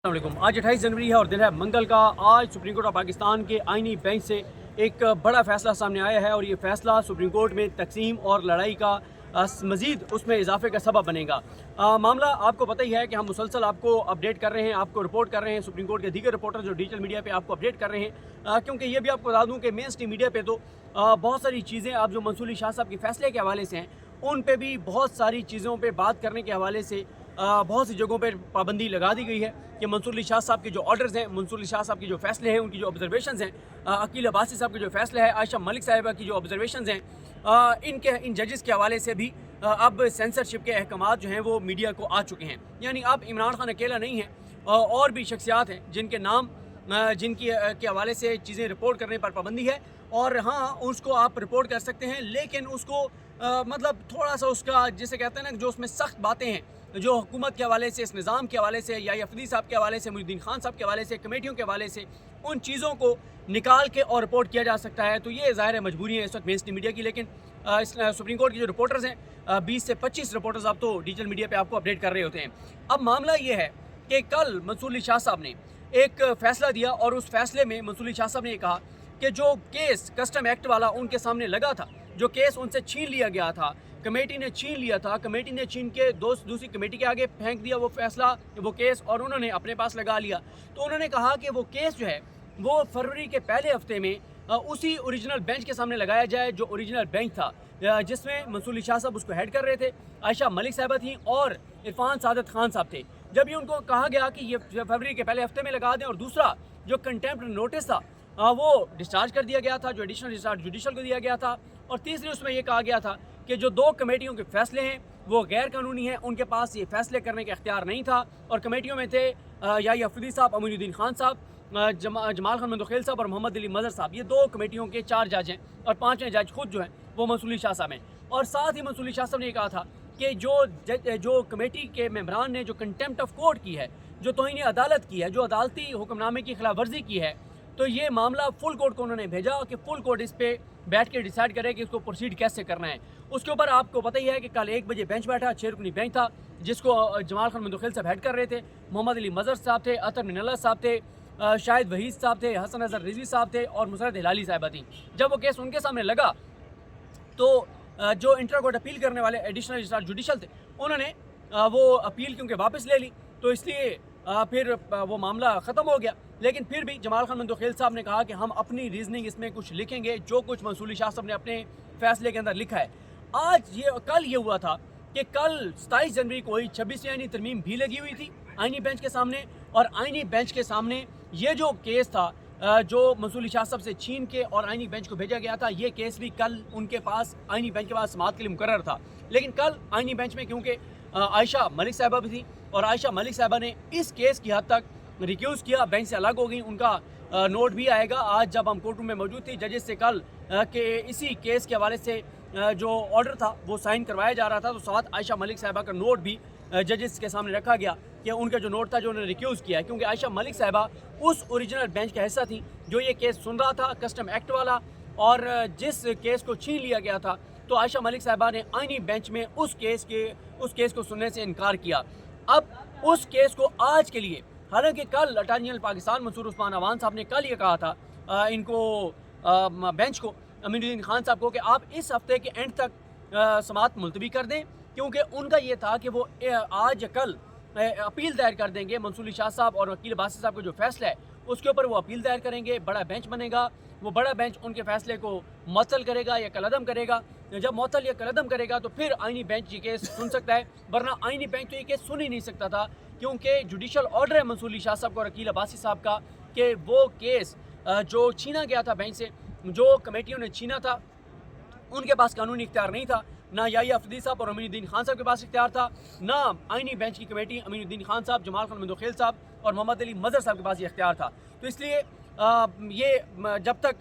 अस्सलाम वालेकुम। आज 28 जनवरी है और दिन है मंगल का। आज सुप्रीम कोर्ट ऑफ पाकिस्तान के आइनी बेंच से एक बड़ा फैसला सामने आया है और ये फैसला सुप्रीम कोर्ट में तकसीम और लड़ाई का मज़ीद उसमें इजाफे का सबब बनेगा। मामला आपको पता ही है कि हम मुसलसल आपको अपडेट कर रहे हैं, आपको रिपोर्ट कर रहे हैं। सुप्रीम कोर्ट के दीगर रिपोर्टर जो डिजिटल मीडिया पे आपको अपडेट कर रहे हैं, क्योंकि ये भी आपको बता दूँ कि मेन स्ट्रीम मीडिया पे तो बहुत सारी चीज़ें अब जो मंसूर अली शाह साहब के फैसले के हवाले से हैं, उन पे भी बहुत सारी चीज़ों पे बात करने के हवाले से बहुत सी जगहों पर पाबंदी लगा दी गई है कि मंसूर अली शाह साहब के जो ऑर्डर्स हैं, मंसूर अली शाह साहब के जो फैसले हैं, उनकी जो ऑब्जर्वेशंस हैं, अकील अब्बासी साहब के जो फैसले है, आयशा मलिक साहिबा की जो ऑब्जर्वेशंस हैं, इन जजेस के हवाले से भी अब सेंसरशिप के अहकाम जो हैं वो मीडिया को आ चुके हैं। यानी अब इमरान खान अकेला नहीं है, और भी शख्सियात हैं जिनके नाम जिनकी के हवाले से चीज़ें रिपोर्ट करने पर पाबंदी है। और हाँ, उसको आप रिपोर्ट कर सकते हैं, लेकिन उसको मतलब थोड़ा सा उसका जिसे कहते हैं ना, जो उसमें सख्त बातें हैं जो हुकूमत के हवाले से, इस निज़ाम के हवाले से, या अफरीदी साहब के हवाले से, मुहिद्दीन खान साहब के हवाले से, कमेटियों के हवाले से, उन चीज़ों को निकाल के और रिपोर्ट किया जा सकता है। तो ये ज़ाहिर है मजबूरी है इस वक्त मेन स्ट्रीम मीडिया की। लेकिन सुप्रीम कोर्ट के जो रिपोर्टर्स हैं, 20 से 25 रिपोर्टर्स अब तो डिजिटल मीडिया पे आपको अपडेट कर रहे होते हैं। अब मामला ये है कि कल मंसूर अली शाह साहब ने एक फ़ैसला दिया और उस फैसले में मंसूर अली शाह साहब ने कहा कि जो केस कस्टम एक्ट वाला उनके सामने लगा था, जो केस उनसे छीन लिया गया था, कमेटी ने छीन लिया था, कमेटी ने छीन के दूसरी कमेटी के आगे फेंक दिया वो फैसला, वो केस, और उन्होंने अपने पास लगा लिया। तो उन्होंने कहा कि वो केस जो है वो फरवरी के पहले हफ्ते में उसी ओरिजिनल बेंच के सामने लगाया जाए जो ओरिजिनल बेंच था, जिसमें मंसूर अली शाह साहब उसको हेड कर रहे थे, आयशा मलिक साहिबा थी और इरफान सादत खान साहब थे। जब ये उनको कहा गया कि ये फरवरी के पहले हफ्ते में लगा दें, और दूसरा जो कंटेम्प्ट नोटिस था वो डिस्चार्ज कर दिया गया था, जो एडिशनल डिस्चार्ज जुडिशल को दिया गया था, और तीसरी उसमें ये कहा गया था कि जो दो कमेटियों के फैसले हैं वो गैर कानूनी हैं, उनके पास ये फैसले करने का इख्तियार नहीं था। और कमेटियों में थे या अफरीदी साहब, अमीनुद्दीन खान साहब, जमाल खान मंदोखेल साहब और मोहम्मद अली मज़हर साहब। ये दो कमेटियों के 4 जज हैं और 5वें जज खुद जो हैं वो मंसूर अली शाह साहब हैं। और साथ ही मंसूर अली शाह साहब ने कहा था कि जो कमेटी के मेंबरान ने जो कंटेम्प्ट ऑफ कोर्ट की है, जो तौहीन अदालत की है, जो अदालती हुक्मनामे की खिलाफ वर्जी की है, तो ये मामला फुल कोर्ट को उन्होंने भेजा कि फुल कोर्ट इस पे बैठ के डिसाइड करे कि इसको प्रोसीड कैसे करना है। उसके ऊपर आपको पता ही है कि कल 1 बजे बेंच बैठा, 6 रुकनी बेंच था, जिसको जमाल खान मंदोखेल साहब हेड कर रहे थे, मोहम्मद अली मज़हर साहब थे, अतर मिनल्ला साहब थे, शाहिद वहीद साहब थे, हसन अजहर रिजवी साहब थे और मुसरत हिलाली साहिबा थी। जब वो केस उनके सामने लगा तो जो इंटर कोर्ट अपील करने वाले एडिशनल डिस्ट्रिक्ट जुडिशल थे, उन्होंने वो अपील क्योंकि वापस ले ली, तो इसलिए फिर वो मामला ख़त्म हो गया। लेकिन फिर भी जमाल खान मंदोखेल साहब ने कहा कि हम अपनी रीजनिंग इसमें कुछ लिखेंगे, जो कुछ मंसूर अली शाह साहब ने अपने फैसले के अंदर लिखा है। कल ये हुआ था कि कल 27 जनवरी को 26वीं आईनी तरमीम भी लगी हुई थी आईनी बेंच के सामने, और आईनी बेंच के सामने ये जो केस था जो मंसूर अली शाह साहब से छीन के और आईनी बेंच को भेजा गया था, ये केस भी कल उनके पास आईनी बेंच के पास समाअत के लिए मुकर्रर था। लेकिन कल आईनी बेंच में क्योंकि आयशा मलिक साहिबा भी थी और आयशा मलिक साहिबा ने इस केस की हद तक रिक्यूज़ किया, बेंच से अलग हो गई। उनका नोट भी आएगा आज जब हम कोर्ट रूम में मौजूद थी जजेस से कल कि इसी केस के हवाले से जो ऑर्डर था वो साइन करवाया जा रहा था, तो साथ आयशा मलिक साहिबा का नोट भी जजेस के सामने रखा गया कि उनका जो नोट था जो उन्होंने रिक्यूज़ किया है, क्योंकि आयशा मलिक साहिबा उस ओरिजिनल बेंच का हिस्सा थी जो ये केस सुन रहा था कस्टम एक्ट वाला, और जिस केस को छीन लिया गया था, तो आयशा मलिक साहिबा ने आईनी बेंच में उस केस को सुनने से इनकार किया। अब उस केस को आज के लिए, हालांकि कल अटॉर्नी जनरल पाकिस्तान मंसूर उस्मान अवान साहब ने कल ये कहा था इनको बेंच को, अमीनुद्दीन खान साहब को, कि आप इस हफ्ते के एंड तक समाअत मुलतवी कर दें, क्योंकि उनका ये था कि वो आज कल अपील दायर कर देंगे मंसूर अली शाह साहब और वकील अब्बासी साहब का जो फैसला है उसके ऊपर वो अपील दायर करेंगे, बड़ा बेंच बनेगा, वो बड़ा बेंच उनके फैसले को मुअत्तल करेगा या कलअदम करेगा। जब मुअत्तल या कलअदम करेगा तो फिर आईनी बेंच ये केस सुन सकता है, वरना आईनी बेंच तो ये केस सुन ही नहीं सकता था, क्योंकि जुडिशल ऑर्डर है मंसूर अली शाह साहब को और वकील अब्बासी साहब का कि वो केस जो छीना गया था बेंच से, जो कमेटियों ने छीना था, उनके पास कानूनी इख्तियार नहीं था, ना याहिया अफरीदी साहब और अमीनुद्दीन खान साहब के पास इख्तियार था, ना आईनी बेंच की कमेटी अमीनुद्दीन खान साहब, जमाल खान मंदोखेल साहब और मोहम्मद अली मज़हर साहब के पास ये इख्तियार था। तो इसलिए ये जब तक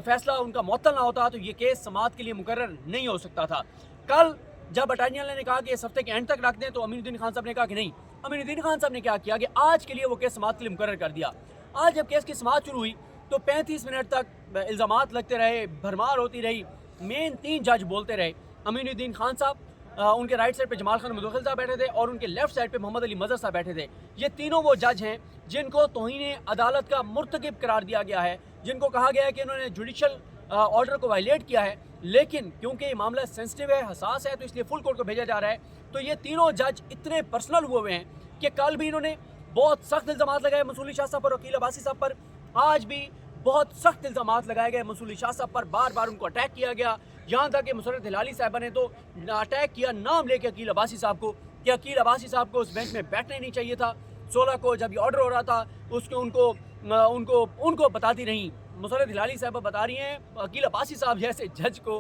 फैसला उनका मुअत्तल ना होता तो ये केस समाअत के लिए मुकर्रर नहीं हो सकता था। कल जब अटॉर्नी जनरल ने कहा कि इस हफ्ते के एंड तक रख दें, तो अमीनुद्दीन खान साहब ने कहा कि नहीं। अमीनुद्दीन खान साहब ने क्या किया कि आज के लिए वो केस समाअत के लिए मुकर्रर कर दिया। आज जब केस की समाअत शुरू हुई तो 35 मिनट तक इल्ज़ामात लगते रहे, भरमार होती रही, मेन 3 जज बोलते रहे। अमीनुद्दीन खान साहब, उनके राइट साइड पे जमाल खान मंदोखेल साहब बैठे थे और उनके लेफ्ट साइड पे मोहम्मद अली मज़हर साहब बैठे थे। ये तीनों वो जज हैं जिनको तौहीन अदालत का मुर्तकिब करार दिया गया है, जिनको कहा गया है कि इन्होंने जुडिशल ऑर्डर को वायलेट किया है, लेकिन क्योंकि ये मामला सेंसिटिव है, हसास है, तो इसलिए फुल कोर्ट को भेजा जा रहा है। तो ये तीनों जज इतने पर्सनल हुए हैं कि कल भी इन्होंने बहुत सख्त इल्ज़ामात लगाए मंसूर अली शाह साहब पर, वकील अब्बासी साहब पर। आज भी बहुत सख्त इल्ज़ामात लगाए गए मंसूर अली शाह साहब पर, बार बार उनको अटैक किया गया। यहाँ तक कि मुसर्रत हिलाली साहबा ने तो अटैक किया नाम लेके अकील अब्बासी साहब को, कि अकील अब्बासी साहब को उस बेंच में बैठना ही नहीं चाहिए था। 16 को जब ये ऑर्डर हो रहा था, उसको उनको बताती रहीं मुसर्रत हिलाली साहबा, बता रही हैं अकील अब्बासी साहब जैसे जज को।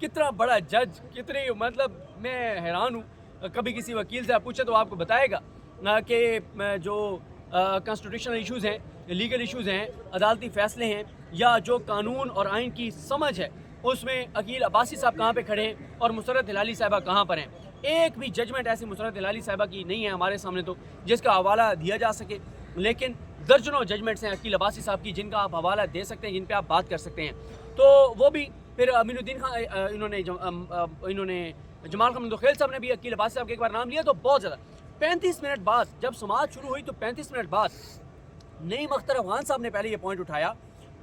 कितना बड़ा जज, कितने, मतलब मैं हैरान हूँ। कभी किसी वकील से पूछे तो आपको बताएगा कि जो कॉन्स्टिट्यूशनल इश्यूज़ हैं, लीगल इश्यूज़ हैं, अदालती फ़ैसले हैं, या जो कानून और आइन की समझ है, उसमें अकील अब्बासी साहब कहाँ पे खड़े हैं और मुसर्रत हिलाली साहबा कहाँ पर हैं। एक भी जजमेंट ऐसी मुसर्रत हिलाली साहबा की नहीं है हमारे सामने तो जिसका हवाला दिया जा सके, लेकिन दर्जनों जजमेंट्स हैं अकील अब्बासी साहब की जिनका आप हवाला दे सकते हैं, जिन पे आप बात कर सकते हैं। तो वो भी फिर अमीनुद्दीन खान, इन्होंने जमाल खान मंदोखेल साहब ने भी अकील अब्बासी साहब के एक बार नाम लिया, तो बहुत ज़्यादा 35 मिनट बाद जब समाअत शुरू हुई तो 35 मिनट बाद नईम अख्तर अफगान साहब ने पहले ये पॉइंट उठाया।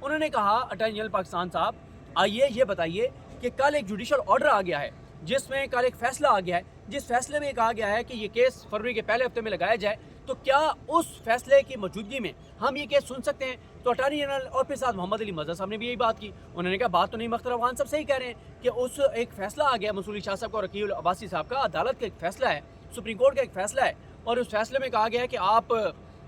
उन्होंने कहा, अटॉर्नी जनरल पाकिस्तान साहब, आइए ये बताइए कि कल एक जुडिशल ऑर्डर आ गया है, जिसमें कल एक फैसला आ गया है, जिस फैसले में कहा गया है कि ये केस फरवरी के पहले हफ्ते में लगाया जाए, तो क्या उस फैसले की मौजूदगी में हम ये केस सुन सकते हैं? तो अटॉर्नी जनरल और फिर साथ मोहम्मद अली मजहर साहब ने भी यही बात की। उन्होंने कहा, बात तो नईम अख्तर अफगान साहब सही कह रहे हैं कि उस एक फैसला आ गया मंसूर अली शाह साहब का और अकील अब्बासी साहब का, अदालत का एक फैसला है, सुप्रीम कोर्ट का एक फैसला है, और उस फैसले में कहा गया है कि आप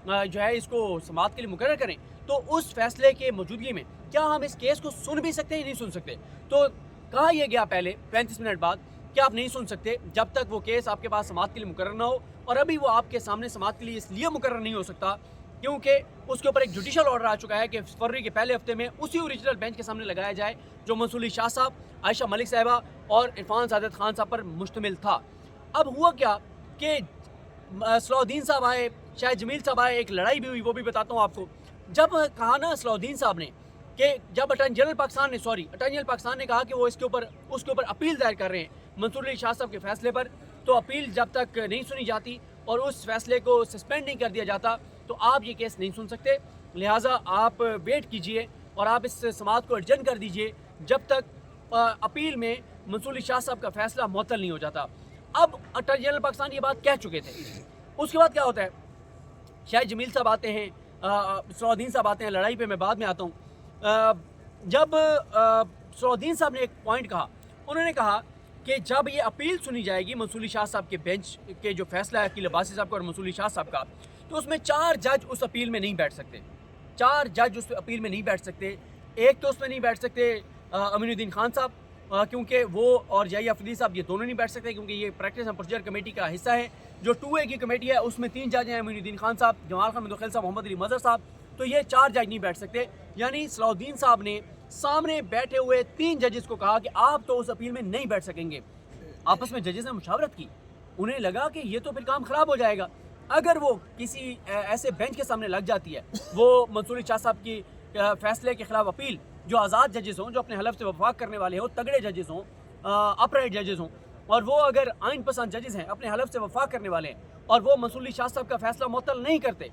जो है इसको समाअत के लिए मुकर्रर करें। तो उस फैसले के मौजूदगी में क्या हम इस केस को सुन भी सकते हैं या नहीं सुन सकते? तो कहा यह गया पहले 35 मिनट बाद कि आप नहीं सुन सकते जब तक वो केस आपके पास समाअत के लिए मुकर्रर ना हो, और अभी वो आपके सामने समाअत के लिए इसलिए मुकर्रर नहीं हो सकता क्योंकि उसके ऊपर एक जुडिशल ऑर्डर आ चुका है कि फरवरी के पहले हफ्ते में उसी ओरिजिनल बेंच के सामने लगाया जाए जो मंसूर अली शाह साहब, आयशा मलिक साहिबा और इरफान सादत खान साहब पर मुश्तमिल था। अब हुआ क्या कि सलाउद्दीन साहब आए, शायद जमील साहब आए, एक लड़ाई भी हुई, वो भी बताता हूँ आपको। जब कहा ना सलाउद्दीन साहब ने कि जब अटॉर्नी जनरल पाकिस्तान ने कहा कि वो उसके ऊपर अपील दायर कर रहे हैं मंसूर अली शाह साहब के फैसले पर, तो अपील जब तक नहीं सुनी जाती और उस फैसले को सस्पेंड नहीं कर दिया जाता तो आप ये केस नहीं सुन सकते। लिहाजा आप वेट कीजिए और आप इस समाअत को एडजर्न कर दीजिए जब तक अपील में मंसूर अली शाह साहब का फैसला मुअत्तल नहीं हो जाता। अब अटॉर्नी जनरल पाकिस्तान ये बात कह चुके थे। उसके बाद क्या होता है, शायद जमील साहब आते हैं, सलाउद्दीन साहब आते हैं, लड़ाई पे मैं बाद में आता हूँ। जब सलाउद्दीन साहब ने एक पॉइंट कहा, उन्होंने कहा कि जब ये अपील सुनी जाएगी मंसूर अली शाह साहब के बेंच के जो फैसला है अकील अब्बासी साहब का और मंसूर अली शाह साहब का, तो उसमें 4 जज उस अपील में नहीं बैठ सकते। 4 जज उस अपील में नहीं बैठ सकते। एक तो उसमें नहीं बैठ सकते अमीनुद्दीन खान साहब, क्योंकि वो और याहिया अफरीदी साहब ये दोनों नहीं बैठ सकते क्योंकि ये प्रैक्टिस एंड प्रोसीजर कमेटी का हिस्सा है। जो 2A की कमेटी है उसमें 3 जज हैं, अमीनुद्दीन खान साहब, जमाल खान मंदोखेल साहब, मोहम्मद अली मजहर साहब, तो ये 4 जज नहीं बैठ सकते। यानी सलाउद्दीन साहब ने सामने बैठे हुए 3 जजेस को कहा कि आप तो उस अपील में नहीं बैठ सकेंगे। आपस में जजेस ने मुशावरत की, उन्हें लगा कि ये तो फिर काम ख़राब हो जाएगा। अगर वो किसी ऐसे बेंच के सामने लग जाती है, वो मंसूर अली शाह साहब की फैसले के खिलाफ अपील, जो आज़ाद जजेस हों, जो अपने हलफ से वफाक करने वाले हों, तगड़े जजेस हों, अपराइट जजेस हों, और वो अगर आइन पसंद जजेस हैं, अपने हलफ से वफाक करने वाले हैं, और वो मंसूर अली शाह साहब का फैसला मुअत्तल नहीं करते,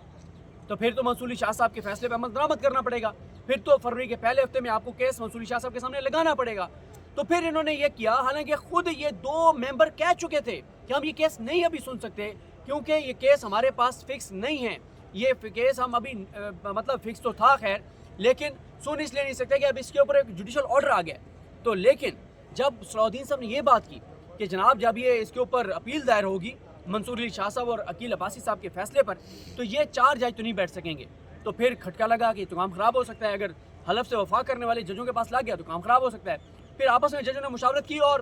तो फिर तो मंसूर अली शाह साहब के फैसले पर अमल दरामद करना पड़ेगा। फिर तो फरवरी के पहले हफ्ते में आपको केस मंसूर अली शाह साहब के सामने लगाना पड़ेगा। तो फिर इन्होंने ये किया, हालांकि खुद ये 2 मेंबर कह चुके थे कि हम ये केस नहीं अभी सुन सकते क्योंकि ये केस हमारे पास फिक्स नहीं है। ये केस हम अभी मतलब फिक्स तो था खैर, लेकिन सुन इसलिए नहीं सकते कि अब इसके ऊपर एक जुडिशल ऑर्डर आ गया। तो लेकिन जब सलाउद्दीन साहब ने ये बात की कि जनाब जब ये इसके ऊपर अपील दायर होगी मंसूर अली शाह साहब और अकील अब्बासी साहब के फैसले पर, तो ये 4 जज तो नहीं बैठ सकेंगे। तो फिर खटका लगा कि तो काम ख़राब हो सकता है, अगर हलफ से वफा करने वाले जजों के पास लग गया तो काम ख़राब हो सकता है। फिर आपस में जजों ने मुशावरत की और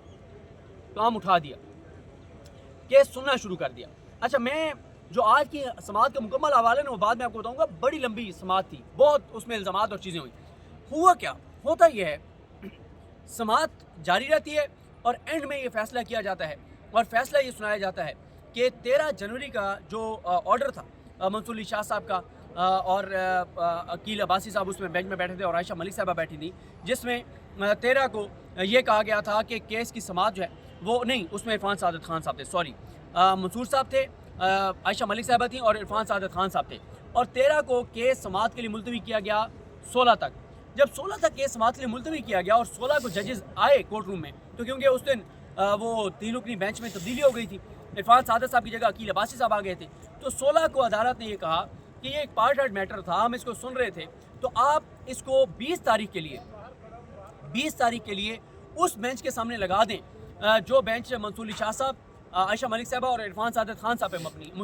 काम उठा दिया, केस सुनना शुरू कर दिया। अच्छा, मैं जो आज की समाअत का मुकम्मल हवाले ना वो बाद में आपको बताऊंगा। बड़ी लंबी समाअत थी, बहुत उसमें इल्ज़ामात और चीज़ें हुई। हुआ क्या, होता यह है समाअत जारी रहती है और एंड में ये फैसला किया जाता है और फैसला ये सुनाया जाता है कि 13 जनवरी का जो ऑर्डर था मंसूर अली शाह साहब का और अकील अब्बासी साहब उसमें बेंच में बैठे थे और आयशा मलिक साहबा बैठी थी, जिसमें 13 को ये कहा गया था कि केस की समाअत जो है वो नहीं, उसमें इरफान सादत खान साहब थे, सॉरी, मंसूर साहब थे, आयशा मलिक साहबा थी और इरफान सादत खान साहब थे। اور 13 کو کیس سماعت کے لیے ملتوی کیا گیا 16 تک. جب 16 تک کیس سماعت کے لیے ملتوی کیا گیا اور 16 کو ججز آئے کورٹ روم میں، تو کیونکہ اس دن وہ 3 رکنی بینچ میں تبدیلی ہو گئی تھی، عرفان صادق صاحب کی جگہ عقیل عباسی صاحب آ گئے تھے، تو 16 کو عدالت نے یہ کہا کہ یہ ایک پارٹ ہارٹ میٹر تھا، ہم اس کو سن رہے تھے، تو آپ اس کو 20 تاریخ کے لیے اس بینچ کے سامنے لگا دیں جو بینچ منصور علی شاہ صاحب، عائشہ ملک صاحبہ اور عرفان صادق خان صاحب پہ مبنی